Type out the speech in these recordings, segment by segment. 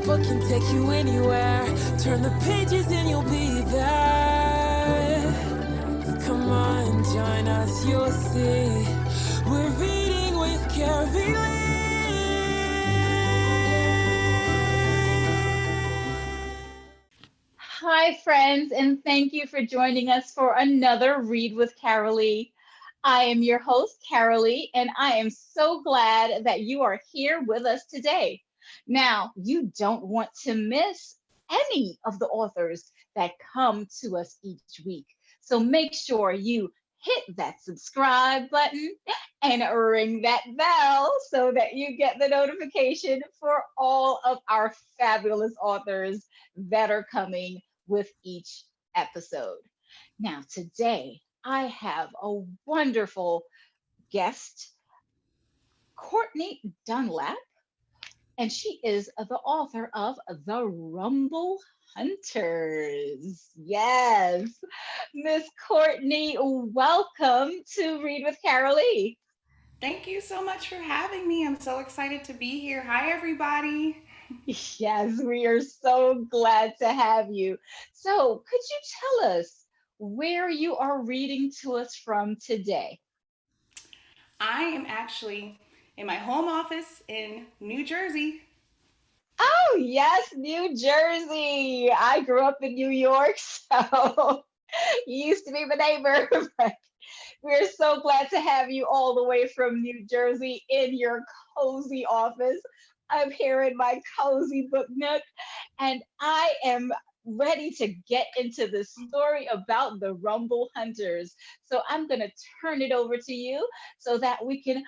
book can take you anywhere. Turn the pages and you'll be there. Come on, join us, you'll see. We're reading with Carylee. Hi, friends, and thank you for joining us for another Read with Carylee. I am your host, Carylee, and I am so glad that you are here with us today. Now, you don't want to miss any of the authors that come to us each week. So make sure you hit that subscribe button and ring that bell so that you get the notification for all of our fabulous authors that are coming with each episode. Now, today I have a wonderful guest, Courtney Dunlap, and she is the author of The Rumble Hunters. Yes, Miss Courtney, welcome to Read with Carylee. Thank you so much for having me. I'm so excited to be here. Hi, everybody. Yes, we are so glad to have you. So, could you tell us where you are reading to us from today? I am actually in my home office in New Jersey. Oh, yes, New Jersey. I grew up in New York, so you used to be my neighbor. But we're so glad to have you all the way from New Jersey in your cozy office. I'm here in my cozy book nook, and I am ready to get into the story about the Rumble Hunters. So I'm going to turn it over to you so that we can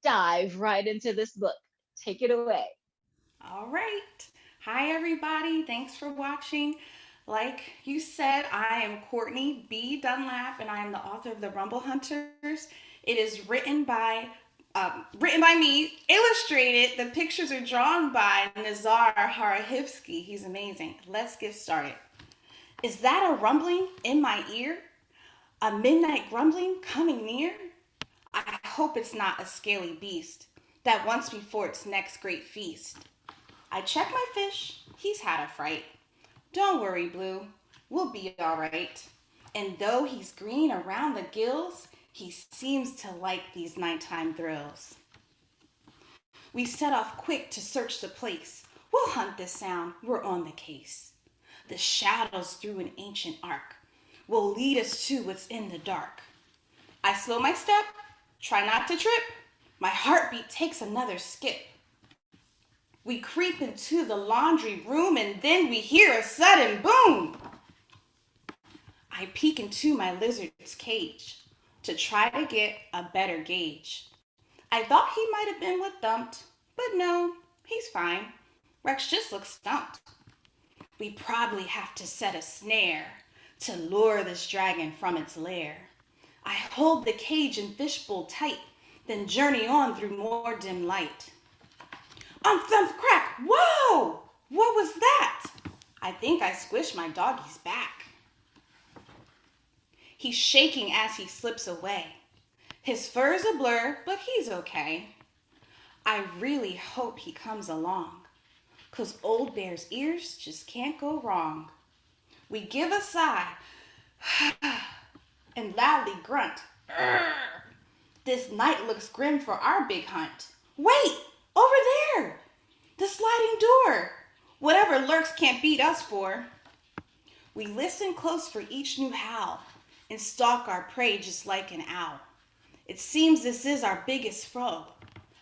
dive right into this book. Take it away. All right. Hi, everybody. Thanks for watching. Like you said, I am Courtney B. Dunlap, and I am the author of The Rumble Hunters. It is written by me, illustrated. The pictures are drawn by Nazar Harahivsky. He's amazing. Let's get started. Is that a rumbling in my ear? A midnight grumbling coming near? I hope it's not a scaly beast that wants me for its next great feast. I check my fish, he's had a fright. Don't worry, Blue, we'll be all right. And though he's green around the gills, he seems to like these nighttime thrills. We set off quick to search the place. We'll hunt this sound, we're on the case. The shadows through an ancient arc will lead us to what's in the dark. I slow my step, try not to trip. My heartbeat takes another skip. We creep into the laundry room and then we hear a sudden boom. I peek into my lizard's cage to try to get a better gauge. I thought he might have been what thumped, but no, he's fine. Rex just looks stumped. We probably have to set a snare to lure this dragon from its lair. I hold the cage and fishbowl tight, then journey on through more dim light. Thump, crack, whoa! What was that? I think I squished my doggy's back. He's shaking as he slips away. His fur's a blur, but he's okay. I really hope he comes along, 'cause old Bear's ears just can't go wrong. We give a sigh and loudly grunt. This night looks grim for our big hunt. Wait, over there, the sliding door. Whatever lurks can't beat us for. We listen close for each new howl and stalk our prey just like an owl. It seems this is our biggest foe.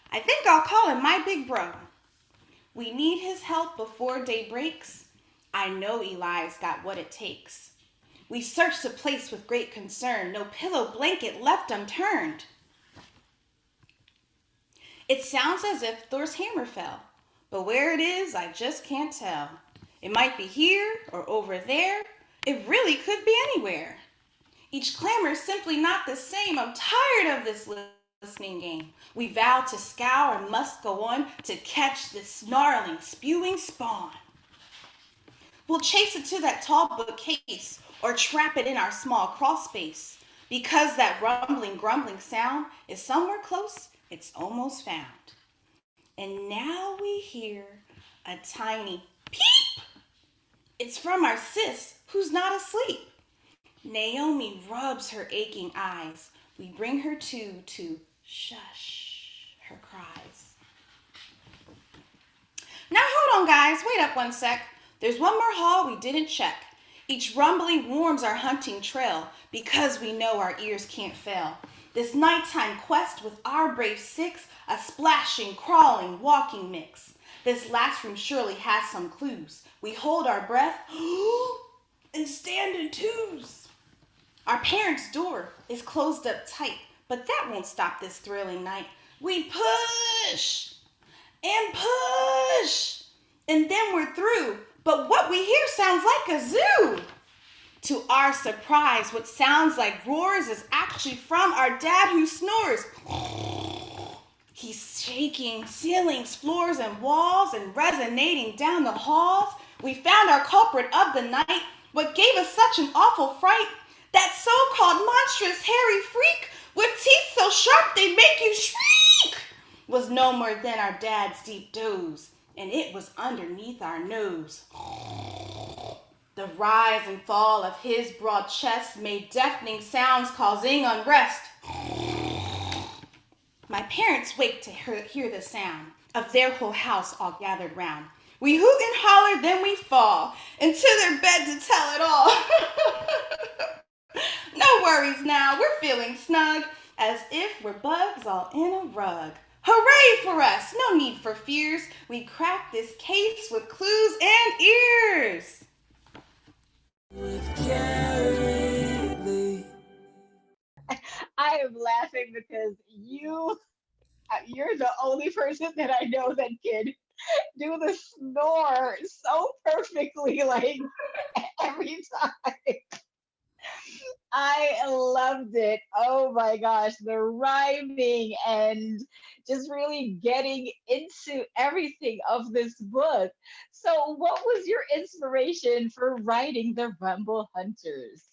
I think I'll call him my big bro. We need his help before day breaks. I know Eli's got what it takes. We search the place with great concern, no pillow blanket left unturned. It sounds as if Thor's hammer fell, but where it is, I just can't tell. It might be here or over there. It really could be anywhere. Each clamor is simply not the same. I'm tired of this listening game. We vow to scour and must go on to catch this snarling, spewing spawn. We'll chase it to that tall bookcase or trap it in our small crawl space. Because that rumbling, grumbling sound is somewhere close, it's almost found. And now we hear a tiny It's from our sis who's not asleep. Naomi rubs her aching eyes. We bring her to shush her cries. Now hold on, guys. Wait up one sec. There's one more hall we didn't check. Each rumbling warms our hunting trail because we know our ears can't fail. This nighttime quest with our brave six, a splashing, crawling, walking mix. This last room surely has some clues. We hold our breath and stand in twos. Our parents' door is closed up tight, but that won't stop this thrilling night. We push and push, and then we're through. But what we hear sounds like a zoo. To our surprise, what sounds like roars is actually from our dad who snores. He's shaking ceilings, floors, and walls and resonating down the halls. We found our culprit of the night. What gave us such an awful fright? That so-called monstrous hairy freak with teeth so sharp they make you shriek was no more than our dad's deep doze, and it was underneath our nose. The rise and fall of his broad chest made deafening sounds causing unrest. My parents wake to hear the sound of their whole house all gathered round. We hoot and holler, then we fall into their bed to tell it all. No worries now, we're feeling snug, as if we're bugs all in a rug. Hooray for us, no need for fears. We crack this case with clues and ears. With Carylee. I am laughing because you're the only person that I know that can do the snore so perfectly, like every time. I loved it. Oh my gosh, the rhyming and just really getting into everything of this book. So, what was your inspiration for writing The Rumble Hunters?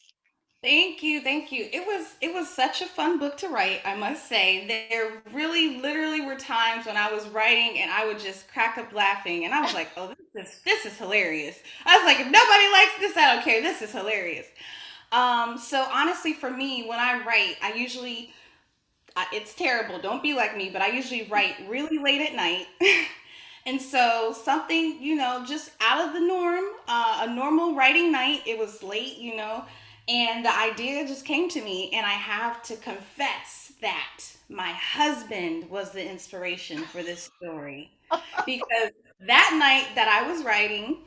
Thank you, thank you. It was such a fun book to write, I must say. There really literally were times when I was writing and I would just crack up laughing and I was like, "Oh, this is hilarious." I was like, "If nobody likes this, I don't care. This is hilarious." So honestly for me, when I write, I usually it's terrible. Don't be like me, but I usually write really late at night. And so something, just out of the norm, a normal writing night, it was late, and the idea just came to me. And I have to confess that my husband was the inspiration for this story. Because that night that I was writing,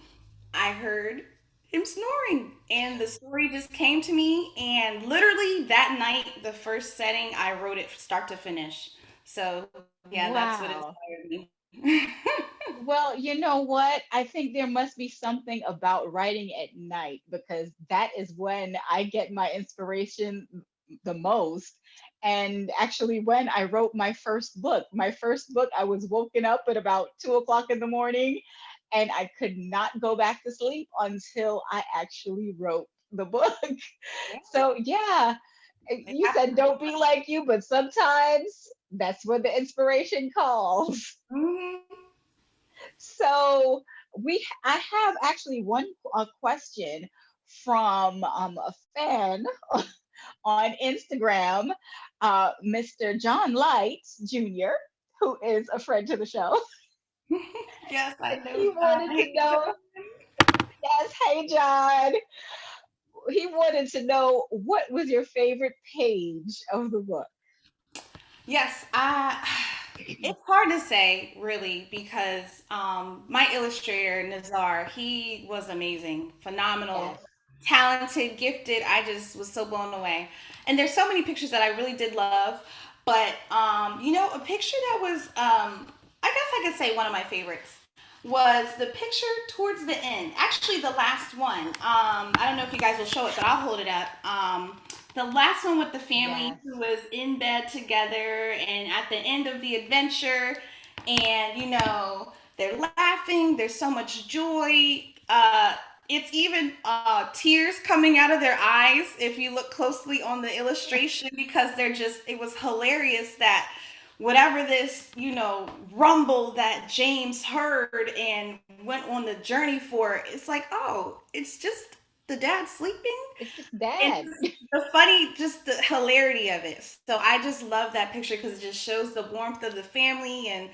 I heard him snoring. And the story just came to me. And literally that night, the first setting, I wrote it start to finish. So, yeah, that's what Wow. inspired me. Well, you know what? I think there must be something about writing at night because that is when I get my inspiration the most. And actually, when I wrote my first book, I was woken up at about 2 o'clock in the morning and I could not go back to sleep until I actually wrote the book. So, yeah, It you said happens. don't be like you, but sometimes that's when the inspiration calls. Mhm. So I have actually one question from a fan on Instagram, Mr. John Light Jr., who is a friend to the show. Yes, I He know. wanted to Hey, know, yes, hey John. He wanted to know what was your favorite page of the book. yes, it's hard to say really because my illustrator Nazar, he was amazing, phenomenal, Yes, talented, gifted. I just was so blown away. And there's so many pictures that I really did love, but a picture that was I guess I could say one of my favorites was the picture towards the end. Actually, the last one. I don't know if you guys will show it, but I'll hold it up. The last one with the family yes. who was in bed together and at the end of the adventure, and they're laughing. There's so much joy. It's even tears coming out of their eyes if you look closely on the illustration because it was hilarious that whatever this, rumble that James heard and went on the journey for, it's like, oh, it's just the dad sleeping. It's just And dad. just the funny, just the hilarity of it. So I just love that picture because it just shows the warmth of the family and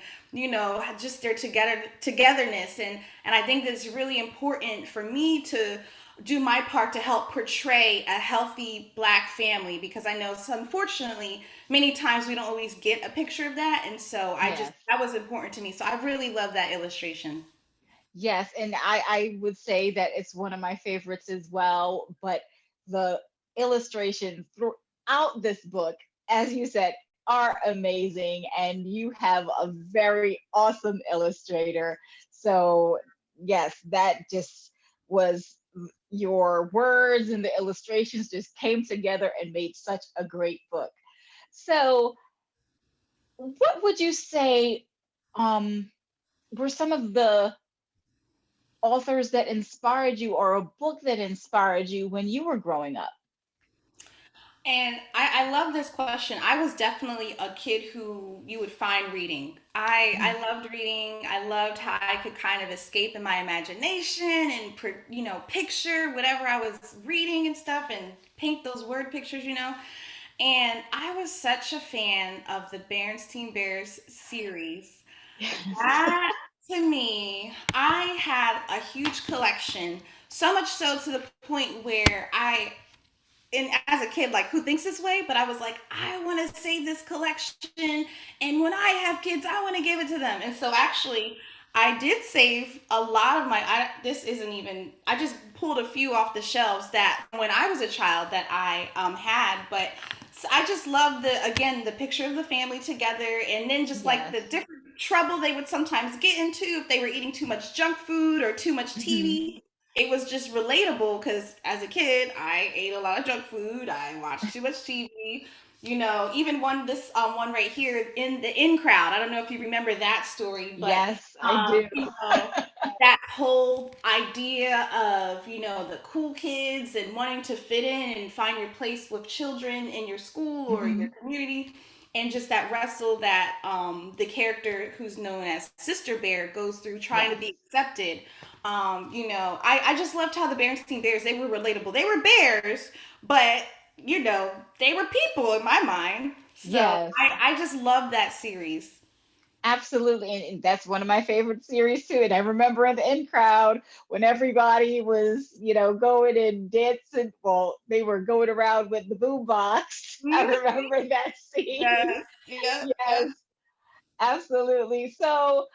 just their togetherness. And I think that it's really important for me to do my part to help portray a healthy Black family because I know, so unfortunately, many times we don't always get a picture of that. And so Yes. that was important to me. So I really love that illustration. Yes, and I would say that it's one of my favorites as well. But the illustrations throughout this book, as you said, are amazing, and you have a very awesome illustrator. So, yes, that just was your words and the illustrations just came together and made such a great book. So, what would you say um, were some of the authors that inspired you or a book that inspired you when you were growing up? And I love this question. I was definitely a kid who you would find reading. I loved reading. I loved how I could kind of escape in my imagination and picture whatever I was reading and stuff and paint those word pictures. And I was such a fan of the Berenstain Bears series. Yes. That to me, I had a huge collection, so much so to the point where and as a kid, like, who thinks this way? But I was like, I want to save this collection, and when I have kids, I want to give it to them. And so actually, I did save a lot of my. This isn't even. I just pulled a few off the shelves that when I was a child that I had, but. I just love the picture of the family together, and then just like Yes. the different trouble they would sometimes get into if they were eating too much junk food or too much Mhm. TV. It was just relatable because as a kid, I ate a lot of junk food. I watched too much TV. Even one right here in the in crowd. I don't know if you remember that story, but Yes, I do. you know that whole idea of the cool kids and wanting to fit in and find your place with children in your school or your Mhm. community, and just that wrestle that the character who's known as Sister Bear goes through trying to Yes. be accepted. I just loved how the Berenstain Bears, they were relatable. They were bears, but they were people in my mind. So Yes. I just love that series. Absolutely. And that's one of my favorite series too. And I remember in the in crowd when everybody was, going and dancing. Well, they were going around with the boom box. I Mhm. remember that scene. Yes. Yep. Yes, Yep. absolutely. So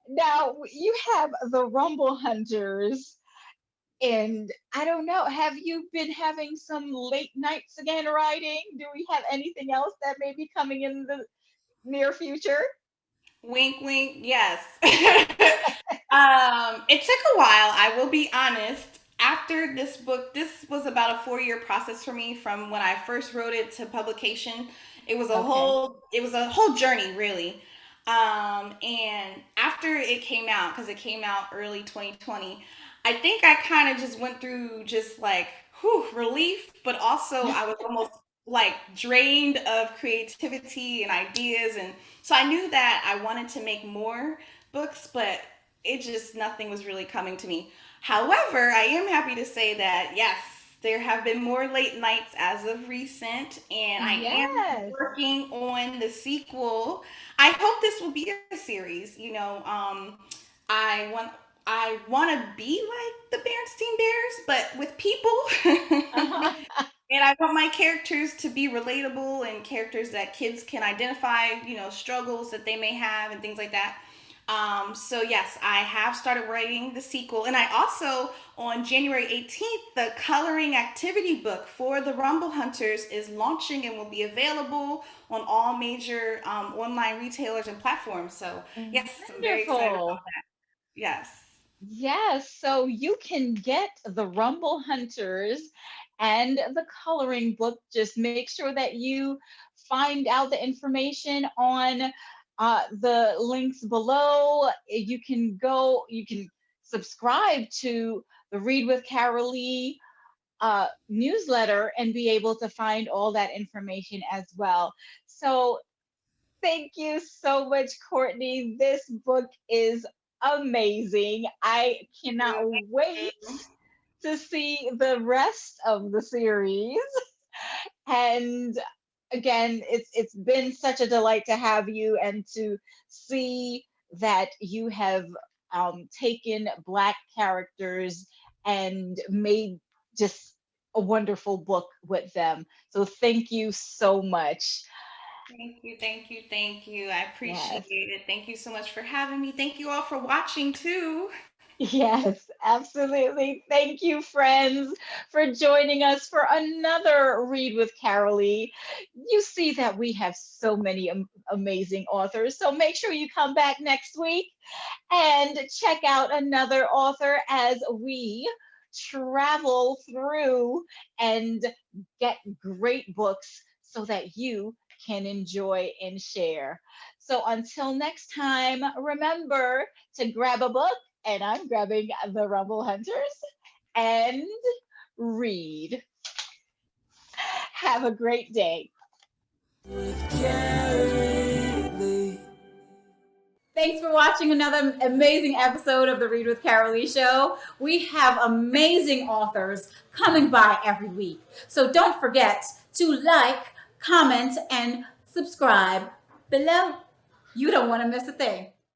now you have the Rumble Hunters, and I don't know, have you been having some late nights again writing? Do we have anything else that may be coming in the near future? Wink, wink. Yes. It took a while. I will be honest. After this book, this was about a 4-year process for me from when I first wrote it to publication. Okay. It was a whole journey, really. And after it came out, because it came out early 2020, I think I kind of just went through just like, whew, relief, but also I was almost like drained of creativity and ideas. And so I knew that I wanted to make more books, but nothing was really coming to me. However, I am happy to say that yes, there have been more late nights as of recent, and I am Yes. working on the sequel. I hope this will be a series. I want I want to be like the Bernstein Bears, but with people. Uh-huh. And I want my characters to be relatable and characters that kids can identify, struggles that they may have and things like that. So yes, I have started writing the sequel, and I also on January 18th, the coloring activity book for the Rumble Hunters is launching and will be available on all major online retailers and platforms. So yes, I'm very excited about Wonderful. that. Yes. Yes, so you can get the Rumble Hunters and the coloring book. Just make sure that you find out the information on the links below. You can subscribe to the Read with Carolee newsletter and be able to find all that information as well. So Thank you so much, Courtney. This book is amazing. I cannot wait to see the rest of the series. And again, it's been such a delight to have you and to see that you have taken Black characters and made just a wonderful book with them. So thank you so much. Thank you, thank you, thank you. I appreciate Yes. it. Thank you so much for having me. Thank you all for watching too. Yes, absolutely. Thank you, friends, for joining us for another Read with Carolee. You see that we have so many amazing authors, so make sure you come back next week and check out another author as we travel through and get great books so that you can enjoy and share. So until next time, remember to grab a book, and I'm grabbing the Rumble Hunters, and read. Have a great day. With Carylee. Thanks for watching another amazing episode of the Read with Carylee Show. We have amazing authors coming by every week. So don't forget to like, comment, and subscribe below. You don't want to miss a thing.